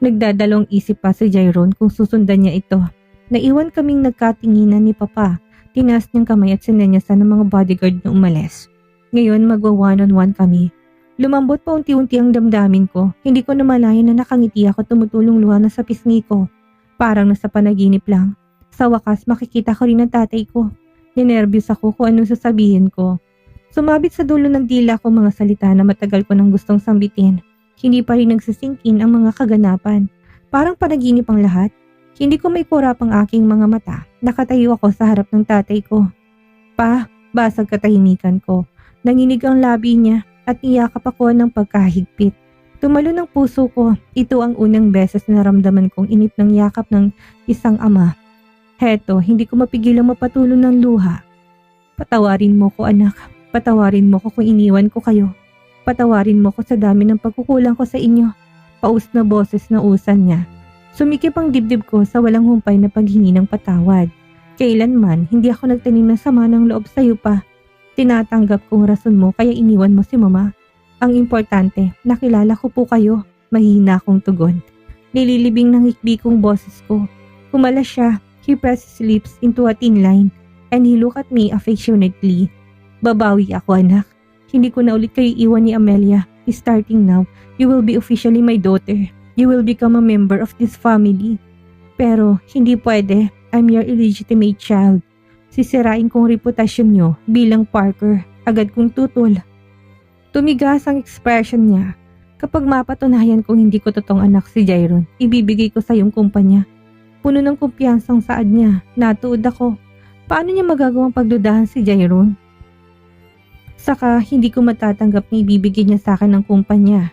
Nagdadalawang isip pa si Jairon kung susundan niya ito. Naiwan kaming nagkatinginan ni Papa. Tinaas niyang kamay at sinenyasan ng mga bodyguard na umalis. Ngayon magwa one-on-one kami. Lumambot pa unti-unti ang damdamin ko. Hindi ko namalayan na nakangiti ako tumutulong luha na sa pisngi ko. Parang nasa panaginip lang. Sa wakas makikita ko rin ang tatay ko. Ninervyos ako kung anong sasabihin ko. Sumabit sa dulo ng dila ko mga salita na matagal ko nang gustong sambitin. Hindi pa rin nagsisingkin ang mga kaganapan. Parang panaginip ang lahat. Hindi ko maikurap ang aking mga mata. Nakatayo ako sa harap ng tatay ko. Pa, basag katahimikan ko. Nanginig ang labi niya at niyakap ako ng pagkahigpit. Tumalo ng puso ko. Ito ang unang beses na naramdaman kong inip ng yakap ng isang ama. Heto, hindi ko mapigilang mapatulong ng luha. Patawarin mo ko anak. Patawarin mo ko kung iniwan ko kayo. Patawarin mo ko sa dami ng pagkukulang ko sa inyo. Paus na boses na usan niya. Sumikip ang dibdib ko sa walang humpay na paghingi ng patawad. Kailanman, hindi ako nagtanim ng sama ng loob sa iyo pa. Tinatanggap kong rason mo kaya iniwan mo si mama. Ang importante, nakilala ko po kayo. Mahina akong tugon. Nililibing ng hikbi kong boses ko. Kumalas siya. He pressed his lips into a thin line and he looked at me affectionately. Babawi ako anak. Hindi ko na ulit kayo iwan ni Amelia. Starting now, you will be officially my daughter. You will become a member of this family. Pero hindi pwede. I'm your illegitimate child. Sisirain kong reputasyon nyo bilang Parker. Agad kong tutol. Tumigas ang expression niya. Kapag mapatunayan kong hindi ko totoong anak si Jairon, ibibigay ko sa iyong kumpanya. Puno ng kumpiyansang saad niya. Natuod ako. Paano niya magagawang pagdudahan si Jairon? Saka hindi ko matatanggap na ibibigay niya sa akin ng kumpanya.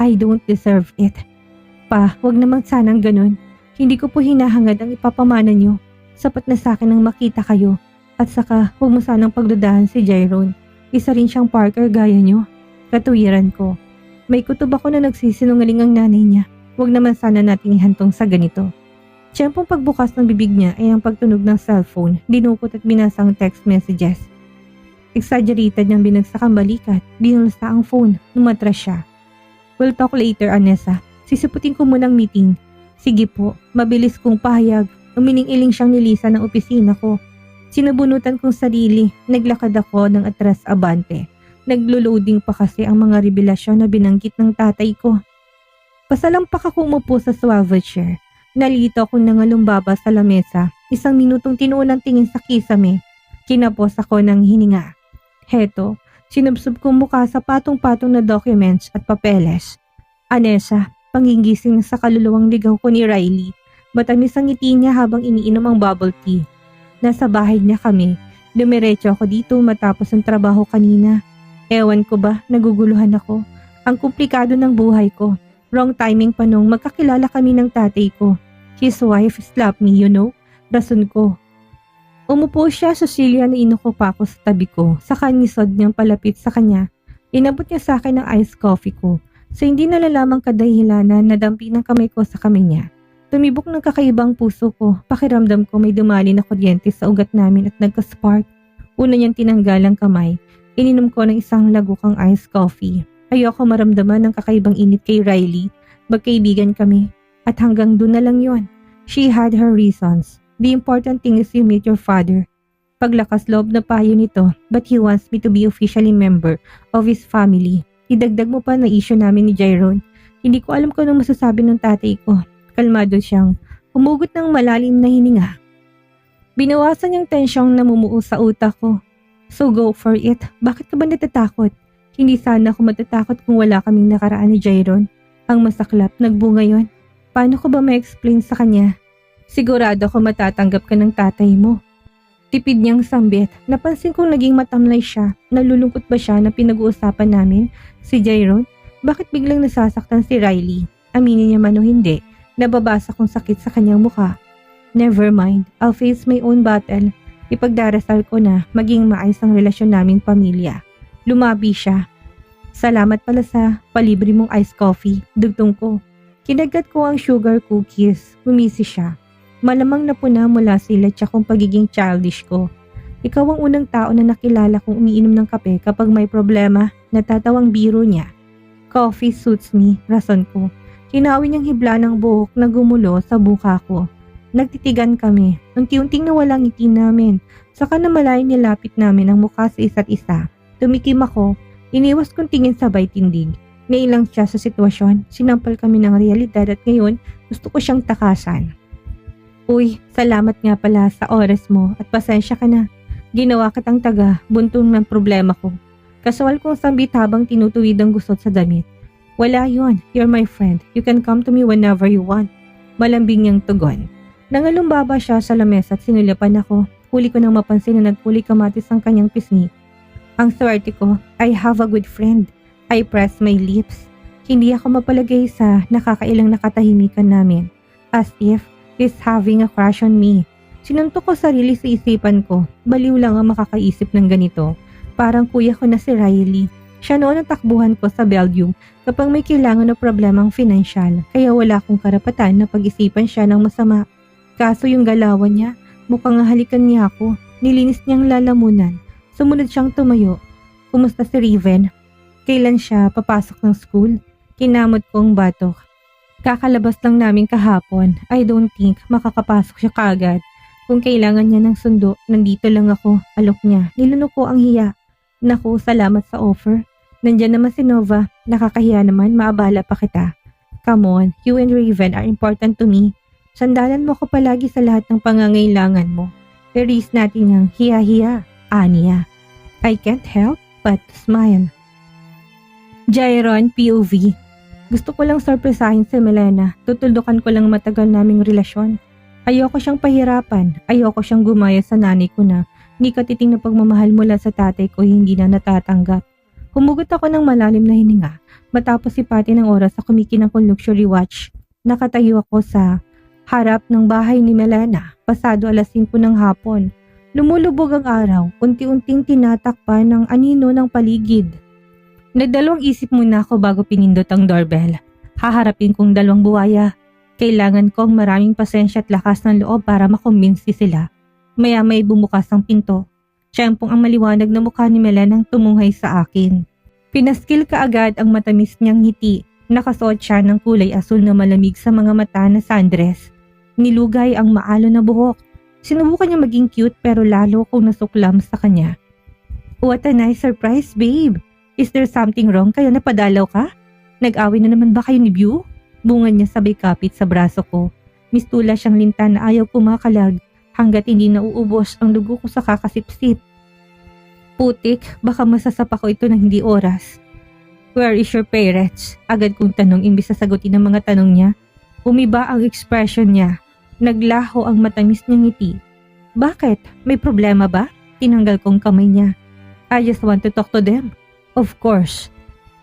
I don't deserve it. Pa, wag naman sanang ganun. Hindi ko po hinahangad ang ipapamana niyo. Sapat na sa akin ang makita kayo. At saka, huwag mo sanang pagdudahan si Jairon. Isa rin siyang Parker gaya niyo. Katuwiran ko. May kutob ako na nagsisinungaling ang nanay niya. Huwag naman sana nating ihantong sa ganito. Tiyempong pagbukas ng bibig niya ay ang pagtunog ng cellphone. Dinukot at binasa ang text messages. Exaggerated niyang binagsak ang balikat. Binulsa ang phone. Numatras siya. We'll talk later, Anessa. Sisiputin ko munang meeting. Sige po, mabilis kong pahayag. Umiling-iling siyang nilisan ng opisina ko. Sinabunutan kong sarili. Naglakad ako ng atras abante. Naglo-loading pa kasi ang mga revelasyon na binanggit ng tatay ko. Pasalampak ako umupo sa swivel chair. Nalito akong nangalumbaba sa lamesa. 1 minutong tinuon ang tingin sa kisame. Kinapos ako ng hininga. Heto, sinubsob kong mukha sa patong-patong na documents at papeles. Anessa, pangingising sa kaluluwang ligaw ko ni Riley. Matamis ang ngiti niya habang iniinom ang bubble tea. Nasa bahay niya kami. Dumiretso ako dito matapos ang trabaho kanina. Ewan ko ba, naguguluhan ako. Ang komplikado ng buhay ko. Wrong timing pa nung magkakilala kami ng tatay ko. His wife slapped me, you know? Rason ko. Umupo siya sa silya na inuko pa ako sa tabi ko. Saka nisod niyang palapit sa kanya. Inabot niya sa akin ang iced coffee ko. Sa hindi nalalamang kadahilanan, nadampi ng kamay ko sa kamay niya. Tumibok ng kakaibang puso ko. Pakiramdam ko may dumali na kuryente sa ugat namin at nagka-spark. Una niyang tinanggal ang kamay. Ininom ko ng isang lagukang iced coffee. Ayoko maramdaman ng kakaibang init kay Riley. Magkaibigan kami. At hanggang doon na lang yon. She had her reasons. The important thing is you meet your father. Paglakas loob na payo nito, but he wants me to be officially member of his family. Idagdag mo pa na issue namin ni Jairon. Hindi ko alam kung anong masasabi ng tatay ko. Kalmado siyang humugot ng malalim na hininga. Binawasan niyang tensyong namumuo sa utak ko. So go for it. Bakit ka ba natatakot? Hindi sana ako matatakot kung wala kaming nakaraan ni Jairon. Ang masaklap, nagbunga yon. Paano ko ba ma-explain sa kanya? Sigurado ako matatanggap ka ng tatay mo. Tipid niyang sambit. Napansin kong naging matamlay siya. Nalulungkot ba siya na pinag-uusapan namin? Si Jairon? Bakit biglang nasasaktan si Riley? Aminin niya man o hindi, nababasa kong sakit sa kanyang mukha. Never mind, I'll face my own battle. Ipagdarasal ko na maging maayos ang relasyon naming pamilya. Lumabi siya. Salamat pala sa palibre mong iced coffee. Dugtong ko. Kinagat ko ang sugar cookies. Humisi siya. Malamang na puna mula sila tsakong pagiging childish ko. Ikaw ang unang tao na nakilala kong umiinom ng kape kapag may problema. Natatawang biro niya. Coffee suits me, rason ko. Hinawi niyang hibla ng buhok na gumulo sa buka ko. Nagtitigan kami. Unti-unting nawala ang ngiti namin. Saka namalayan nilapit namin ang mukha sa isa't isa. Tumikim ako. Iniwas kong tingin sabay tindig. Nailang siya sa sitwasyon. Sinampal kami ng realidad at ngayon gusto ko siyang takasan. Uy, salamat nga pala sa oras mo at pasensya ka na. Ginawa kitang taga, buntong ng problema ko. Kasual kong sambit habang tinutuwid ang gusot sa damit. Wala yon, you're my friend. You can come to me whenever you want. Malambing niyang tugon. Nangalumbaba siya sa lamesa at sinulipan ako. Huli ko nang mapansin na nagpuli kamatis ang kanyang pisngi. Ang swerte ko, I have a good friend. I press my lips. Hindi ako mapalagay sa nakakailang nakatahimikan namin. As if he's having a crush on me. Sinuntok ko sarili sa isipan ko. Baliw lang ang makakaisip ng ganito. Parang kuya ko na si Riley. Siya noon ang takbuhan ko sa Belgium kapag may kailangan na problemang financial. Kaya wala akong karapatan na pag-isipan siya ng masama. Kaso yung galawan niya, mukhang halikan niya ako. Nilinis niyang lalamunan. Sumunod siyang tumayo. Kumusta si Riven? Kailan siya papasok ng school? Kinamot kong batok. Kakalabas lang namin kahapon. I don't think makakapasok siya kaagad. Kung kailangan niya ng sundo, nandito lang ako. Alok niya. Nilunok ko ang hiya. Naku, salamat sa offer. Nandyan naman si Nova. Nakakahiya naman, maabala pa kita. Come on, you and Raven are important to me. Sandalan mo ko palagi sa lahat ng pangangailangan mo. Erase natin yung hiya-hiya, Anya. I can't help but smile. Jairon, POV. Gusto ko lang sorpresahin si Melena. Tutuldukan ko lang matagal naming relasyon. Ayoko siyang pahirapan. Ayoko siyang gumaya sa nanay ko na hindi katiting na pagmamahal mula sa tatay ko hindi na natatanggap. Humugot ako ng malalim na hininga matapos sipati ng oras sa kumikinang kong luxury watch. Nakatayo ako sa harap ng bahay ni Melena, pasado 5:00 ng hapon. Lumulubog ang araw, unti-unting tinatakpan ng anino ng paligid. Nagdalawang isip muna ako bago pinindot ang doorbell. Haharapin kong 2 buwaya. Kailangan kong maraming pasensya at lakas ng loob para makumbinsi sila. Maya-may bumukas ang pinto. Siyempong ang maliwanag na mukha ni Melenang tumunghay sa akin. Pinaskil kaagad ang matamis niyang ngiti. Nakasuot siya ng kulay asul na malamig sa mga mata na sundress. Nilugay ang maalo na buhok. Sinubukan niya maging cute pero lalo kong nasuklam sa kanya. What a nice surprise, babe! Is there something wrong kaya napadalaw ka? Nag-away na naman ba kayo ni Beau? Bungad niya sabay kapit sa braso ko. Mistula siyang linta na ayaw kumakalag hanggat hindi nauubos ang dugo ko sa kakasipsip. Putik, baka masasapa ko ito ng hindi oras. Where is your parents? Agad kong tanong imbis na sagutin ang mga tanong niya. Umiba ang expression niya. Naglaho ang matamis niyang ngiti. Bakit? May problema ba? Tinanggal kong kamay niya. I just want to talk to them. Of course.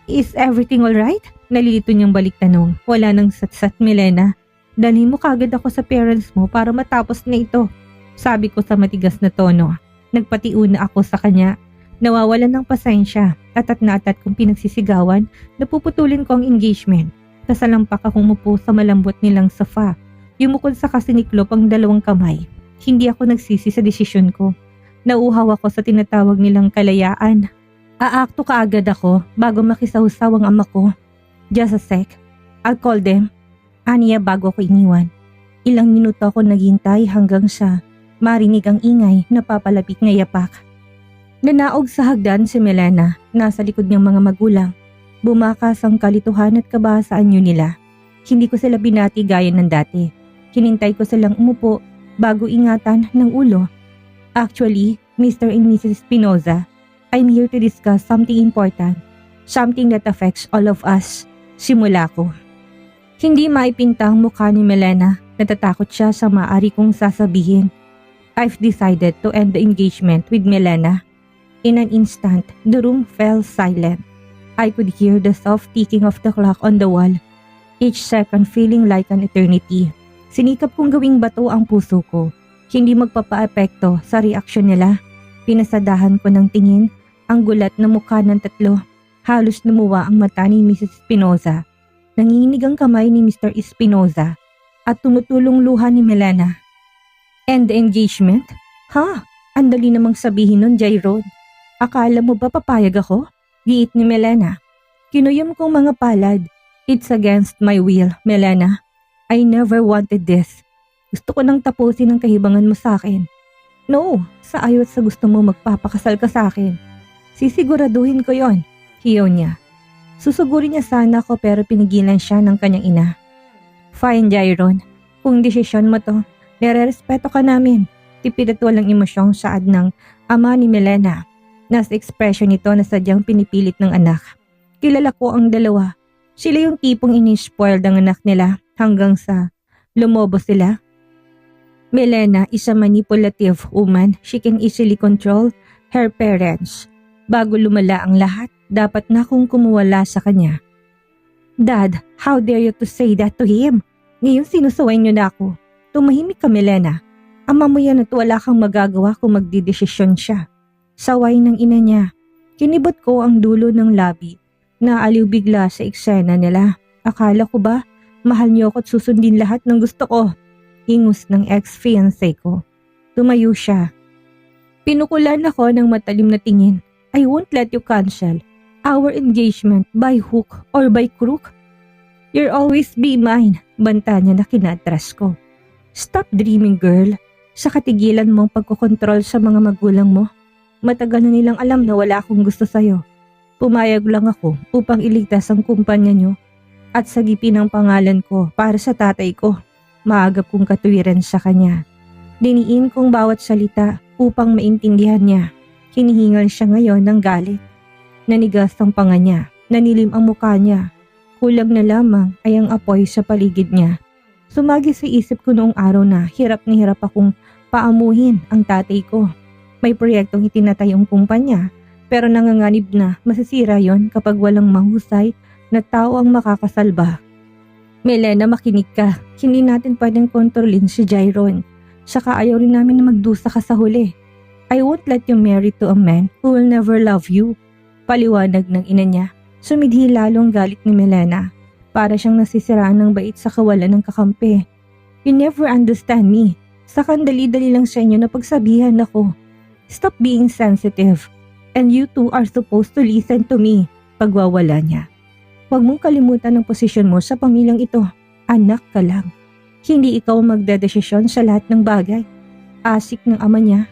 Is everything alright? Nalilito niyang balik tanong. Wala nang satsat, Melena. Dalhin mo kagad ako sa parents mo para matapos na ito. Sabi ko sa matigas na tono. Nagpatiuna ako sa kanya. Nawawalan ng pasensya. Atat na atat kong pinagsisigawan, napuputulin ko ang engagement. Kasalampak akong umupo sa malambot nilang sofa. Yumukod sa kasiniklop ang 2 kamay. Hindi ako nagsisi sa desisyon ko. Nauuhaw ako sa tinatawag nilang kalayaan. Aakto kaagad ako bago makisawsaw ang ama ko. Just a sec. I'll call them. Aniya bago ko iniwan. Ilang minuto ako naghintay hanggang sa marinig ang ingay na papalapit na yapak. Nanaog sa hagdan si Melena, nasa likod niyang mga magulang. Bumakas ang kalituhan at kabahan sa anyo nila. Hindi ko sila binati gaya ng dati. Hinintay ko silang umupo bago ingatan ng ulo. Actually, Mr. and Mrs. Espinoza, I'm here to discuss something important. Something that affects all of us. Simula ko. Hindi maipintang mukha ni Melena. Natatakot siya sa maaari kong sasabihin. I've decided to end the engagement with Melena. In an instant, the room fell silent. I could hear the soft ticking of the clock on the wall. Each second feeling like an eternity. Sinikap kong gawing bato ang puso ko. Hindi magpapaepekto sa reaksyon nila. Pinasadahan ko ng tingin ang gulat na mukha ng 3. Halos lumuwa ang mata ni Mrs. Espinoza. Nanginginig ang kamay ni Mr. Espinoza at tumutulong luha ni Melena. And the engagement? Ha? Andali namang sabihin nun, Jairon. Akala mo ba papayag ako? Giit ni Melena. Kinuyom kong mga palad. It's against my will, Melena. I never wanted this. Gusto ko nang tapusin ang kahibangan mo sa akin. No, sa ayaw at sa gusto mo magpapakasal ka sa akin. Sisiguraduhin ko yon, hiyaw niya. Susugurin niya sana ako pero pinigilan siya ng kanyang ina. Fine, Jairon. Kung desisyon mo to, nire-respeto ka namin. Tipid at walang emosyong saad ng ama ni Melena. Nasa ekspresyon nito na sadyang pinipilit ng anak. Kilala ko ang dalawa. Sila yung tipong ini-spoiled ang anak nila hanggang sa lumobo sila. Melena is a manipulative woman. She can easily control her parents. Bago lumala ang lahat, dapat na akong kumuwala sa kanya. Dad, how dare you to say that to him? Ngayon sinusaway niyo na ako. Tumahimik ka, Melena. Ama mo yan at wala kang magagawa kung magdidesisyon siya. Saway ng ina niya. Kinibot ko ang dulo ng labi. Naaliw bigla sa eksena nila. Akala ko ba, mahal niyo ako at susundin lahat ng gusto ko. Ingus ng ex-fiancé ko. Tumayo siya. Pinukulan ako ng matalim na tingin. I won't let you cancel our engagement by hook or by crook. You'll always be mine, banta niya na kinatras ko. Stop dreaming, girl. Sa katigilan mong pagkokontrol sa mga magulang mo. Matagal na nilang alam na wala akong gusto sa'yo. Pumayag lang ako upang iligtas ang kumpanya niyo at sagipin ang pangalan ko para sa tatay ko. Maagap kong katuwiran sa kanya. Diniin kong bawat salita upang maintindihan niya. Hinihingal siya ngayon ng galit. Nanigas ang panga niya, nanilim ang mukha niya. Kulang na lamang ay ang apoy sa paligid niya. Sumagi sa isip ko noong araw na hirap akong paamuhin ang tatay ko. May proyektong itinatayong kumpanya pero nanganganib na masisira yon kapag walang mahusay na tao ang makakasalba. Melena, makinig ka. Hindi natin pwedeng kontrolin si Jairon. Saka ayaw rin namin na magdusa ka sa huli. I won't let you marry to a man who will never love you. Paliwanag ng ina niya. Sumidhi lalong galit ni Melena. Para siyang nasisiraan ng bait sa kawalan ng kakampi. You never understand me. Sa kandali-dali lang sa inyo na pagsabihan ako. Stop being sensitive. And you two are supposed to listen to me. Pagwawala niya. Huwag mong kalimutan ang posisyon mo sa pamilyang ito. Anak ka lang. Hindi ikaw magdedesisyon sa lahat ng bagay. Asik ng ama niya.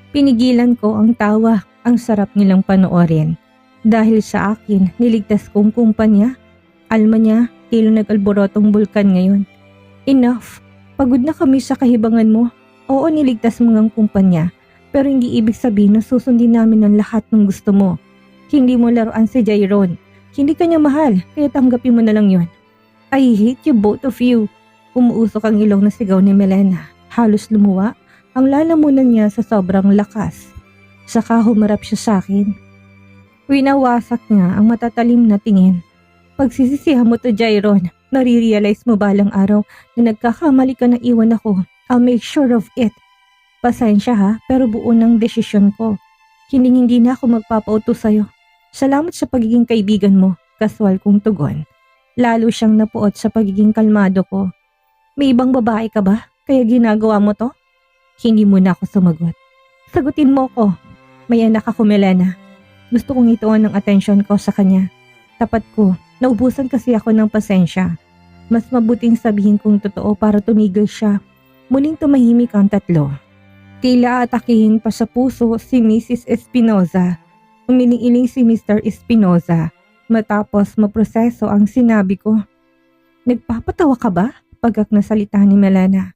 Pinigilan ko ang tawa. Ang sarap nilang panoorin. Dahil sa akin, niligtas kong kumpanya. Alma niya, tilo nag-alborotong bulkan ngayon. Enough. Pagod na kami sa kahibangan mo. Oo, niligtas mo ngang kumpanya. Pero hindi ibig sabihin na susundin namin ang lahat ng gusto mo. Hindi mo laruan si Jairon. Hindi ka niya mahal, kaya tanggapin mo na lang yon. I hate you both of you. Umuusok ang ilong na sigaw ni Melena. Halos lumuwa ang lalamunan niya sa sobrang lakas. Saka humarap siya sa akin. Winawasak niya ang matatalim na tingin. Pagsisisihan mo to, Jairon. Nare-realize mo balang araw na nagkakamali ka na iwan ako. I'll make sure of it. Pasensya ha, pero buo ng desisyon ko. Hindi na ako magpapautos sa'yo. Salamat sa pagiging kaibigan mo, kaswal kong tugon. Lalo siyang napuot sa pagiging kalmado ko. May ibang babae ka ba? Kaya ginagawa mo to? Hindi muna ako sumagot. Sagutin mo ko. May anak ako, Melena. Gusto kong ituon ng atensyon ko sa kanya. Tapat ko, naubusan kasi ako ng pasensya. Mas mabuting sabihin kong totoo para tumigil siya. Muling tumahimik ang tatlo. Tila atakihin pa sa puso si Mrs. Espinoza. Uminiiling si Mr. Espinoza matapos maproseso ang sinabi ko. Nagpapatawa ka ba? Pagak na salita ni Melena.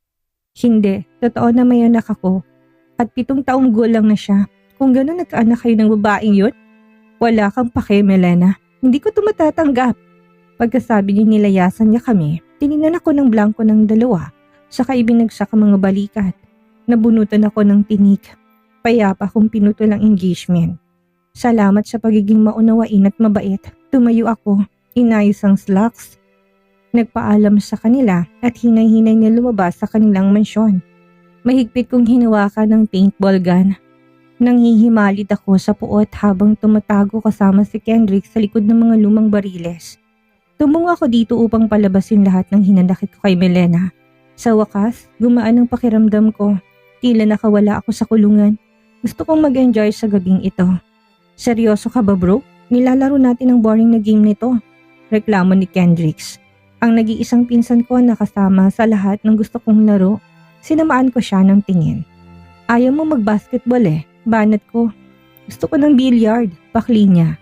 Hindi, totoo na may anak ako. At 7 taong gulang na siya. Kung gano'n nagkaanak kayo ng babaeng yun, wala kang pake, Melena. Hindi ko ito matatanggap. Pagkasabi niya nilayasan niya kami, tinignan ako ng blanko ng dalawa, saka ibinagsak ang mga balikat. Nabunutan ako ng tinik. Payapa kong pinutol ang engagement. Salamat sa pagiging maunawain at mabait. Tumayo ako, inayos ang slacks. Nagpaalam sa kanila at hinay-hinay na lumabas sa kanilang mansyon. Mahigpit kong hinawakan ng paintball gun. Nanghihimalit ako sa puot habang tumatago kasama si Kendrick sa likod ng mga lumang bariles. Tumungo ako dito upang palabasin lahat ng hinanakit ko kay Melena. Sa wakas, gumaan ang pakiramdam ko. Tila nakawala ako sa kulungan. Gusto kong mag-enjoy sa gabing ito. Seryoso ka ba, bro? Nilalaro natin ang boring na game nito. reklamo ni Kendricks. Ang nag-iisang pinsan ko na kasama sa lahat ng gusto kong laro, sinamaan ko siya ng tingin. Ayaw mo mag-basketball banat ko. Gusto ko ng billiard, pakli niya.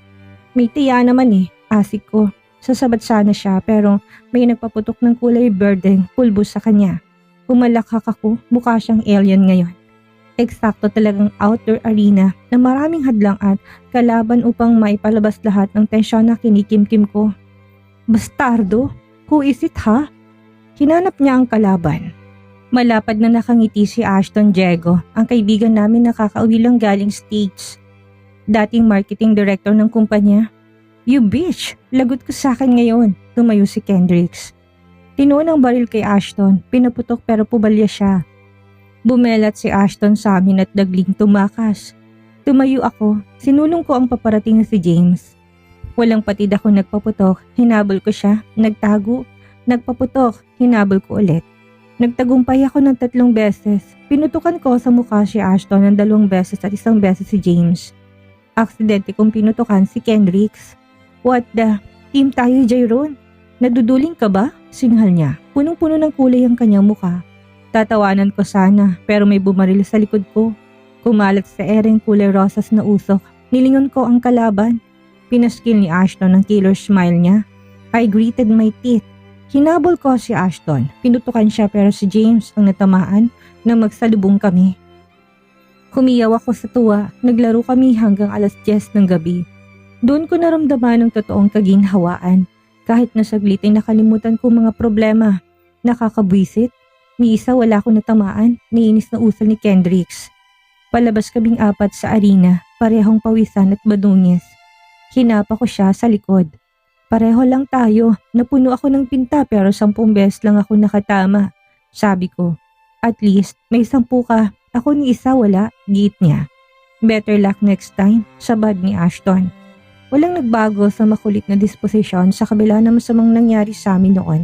May tiya naman asik ko. Sasabat sana siya pero may nagpaputok ng kulay berdeng pulbos sa kanya. Humalakhak ako, mukha siyang alien ngayon. Eksakto talagang outdoor arena na maraming hadlang at kalaban upang maipalabas lahat ng tensyon na kinikimkim ko. Bastardo? Who is it ha? Hinanap niya ang kalaban. Malapad na nakangiti si Ashton Diego, ang kaibigan namin na kakauwi lang galing States. Dating marketing director ng kumpanya. You bitch! Lagot ko sa akin ngayon, tumayo si Kendricks. Tinuon ang baril kay Ashton, pinaputok pero pubalya siya. Bumelat si Ashton sa amin at dagling tumakas. Tumayo ako, sinulong ko ang paparating na si James. Walang patid ako nagpaputok, hinabol ko siya, nagtago, nagpaputok, hinabol ko ulit. Nagtagumpay ako ng 3 beses, pinutukan ko sa mukha si Ashton ng 2 beses at 1 beses si James. Aksidente kong pinutukan si Kendricks. What the? Team tayo, Jayron. Naduduling ka ba? Singhal niya. Punong-puno ng kulay ang kanyang mukha. Tatawanan ko sana pero may bumaril sa likod ko. Kumalat sa ereng kulay rosas na usok. Nilingon ko ang kalaban. Pinaskil ni Ashton ang killer smile niya. I gritted my teeth. Hinabol ko si Ashton. Pinutukan siya pero si James ang natamaan na magsalubong kami. Humiyaw ako sa tuwa. Naglaro kami hanggang alas 10 ng gabi. Doon ko naramdaman ang totoong kaginhawaan. Kahit na saglit ay nakalimutan ko mga problema. Nakakabwisit. Ni isa wala ko natamaan. Niinis na usal ni Kendricks. Palabas kaming 4 sa arena. Parehong pawisan at badungis. Hinapa ko siya sa likod. Pareho lang tayo. Napuno ako ng pinta pero 10 beses lang ako nakatama. Sabi ko. At least may 10 ka. Ako ni isa wala. Giit niya. Better luck next time. Sabad ni Ashton. Walang nagbago sa makulit na disposisyon sa kabila ng masamang nangyari sa amin noon.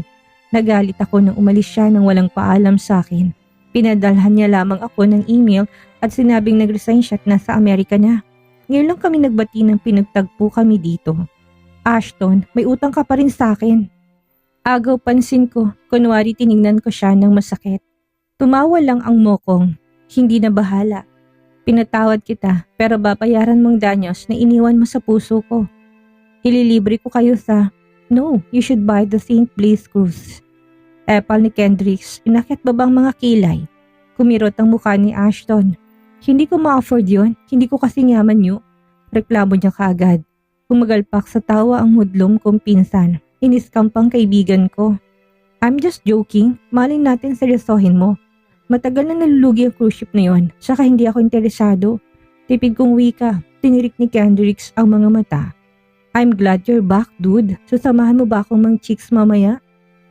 Nagalit ako nang umalis siya nang walang paalam sa akin. Pinadalhan niya lamang ako ng email at sinabing nag-resign siya at nasa Amerika na. Ngayon lang kami nagbati ng pinagtagpo kami dito. Ashton, may utang ka pa rin sa akin. Agaw pansin ko, kunwari tinignan ko siya ng masakit. Tumawa lang ang mokong, hindi na bahala. Pinatawad kita pero babayaran mong danyos na iniwan mo sa puso ko. Ililibre ko kayo sa, no, you should buy the St. Blaise cruise. Epal ni Kendricks, inakyat babang mga kilay. Kumirot ang mukha ni Ashton. Hindi ko ma-afford yun, hindi ko kasi yaman nyo. Reklamo niya kaagad. Kumagalpak sa tawa ang hudlom kong pinsan. Iniskampang kaibigan ko. I'm just joking, maling natin seryosohin mo. Matagal na nalulugi ang cruise ship na yon, saka hindi ako interesado. Tipid kong wika, tinirik ni Kendricks ang mga mata. I'm glad you're back, dude. Susamahan mo ba akong mang chicks mamaya?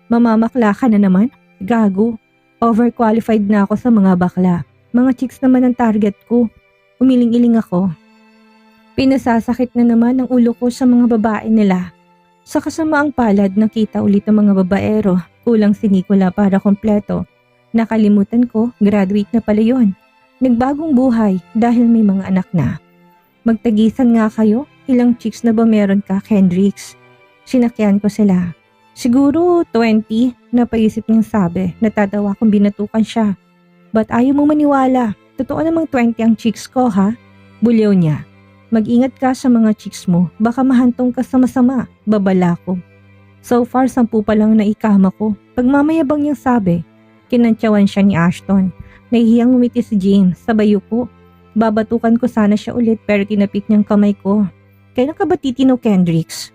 Mamamakla ka na naman? Gago. Overqualified na ako sa mga bakla. Mga chicks naman ang target ko. Umiling-iling ako. Pinasasakit na naman ang ulo ko sa mga babae nila. Sa kasamaang palad nakita ulit ang mga babaero. Kulang si Nicola para kompleto. Nakalimutan ko, graduate na pala yun. Nagbagong buhay dahil may mga anak na. Magtagisan nga kayo, ilang chicks na ba meron ka, Kendricks? Sinakyan ko sila. Siguro 20, napaisip niyang sabi, natatawa kung binatukan siya. Ba't ayaw mo maniwala? Totoo namang 20 ang chicks ko ha? Bulyaw niya. Mag-ingat ka sa mga chicks mo, baka mahantong ka sa masama, babala ko. So far 10 pa lang na ikama ko. Pagmamayabang niyang sabi, kinantyawan siya ni Ashton. Nahihiyang umiti si James, sabay ko. Babatukan ko sana siya ulit pero tinapik niyang kamay ko. Kailan ka ba titino, Kendricks?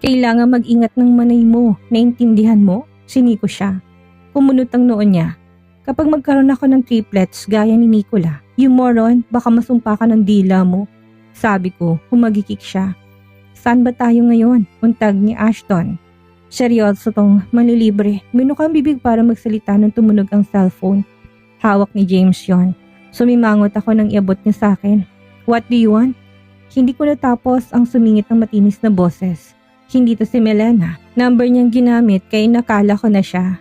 Kailangan mag-ingat ng manay mo, naintindihan mo? Siniko siya. Kumunot ang noon niya. Kapag magkaroon ako ng triplets gaya ni Nicola, you moron, baka masumpa ka ng dila mo. Sabi ko, humagikik siya. Saan ba tayo ngayon? Untag ni Ashton. Seryoso tong manlilibre. Minukang bibig para magsalita nang tumunog ang cellphone. Hawak ni James yon. Sumimangot ako nang iabot niya sa akin. What do you want? Hindi ko natapos ang sumingit ng matinis na boses. Hindi to si Melena. Number niyang ginamit kaya nakala ko na siya.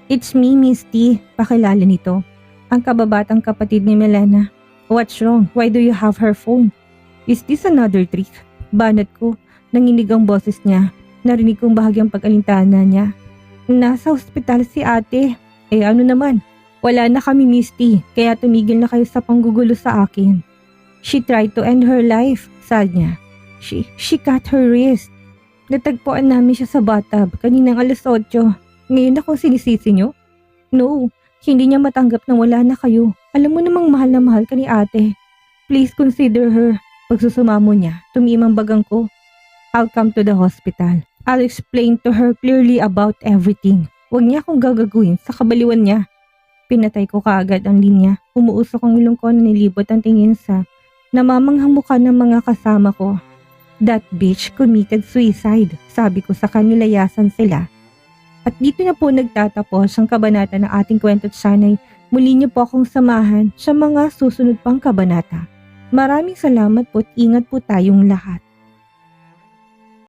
It's me, Miss T. Pakilala nito. Ang kababatang kapatid ni Melena. What's wrong? Why do you have her phone? Is this another trick? Banat ko. Nanginig ang boses niya. Narinig kong bahagyang pag-alintana niya. Nasa ospital si ate. Ano naman, wala na kami Misty, kaya tumigil na kayo sa panggugulo sa akin. She tried to end her life, saad niya. She cut her wrist. Natagpuan namin siya sa bathtub kaninang 8:00. Ngayon akong sinisisi niyo? No, hindi niya matanggap na wala na kayo. Alam mo namang mahal na mahal ka ni ate. Please consider her. Pagsusumamo niya, tumiim ang bagang ko. I'll come to the hospital. I'll explain to her clearly about everything. Huwag niya akong gagaguin sa kabaliwan niya. Pinatay ko kaagad ang linya. Umuusok ang ilong ko na nilibot ang tingin sa namamanghang mukha ng mga kasama ko. That bitch committed suicide, sabi ko sa kanilayasan sila. At dito na po nagtatapos ang kabanata ng ating kwento at sana'y muli niyo po akong samahan sa mga susunod pang kabanata. Maraming salamat po at ingat po tayong lahat.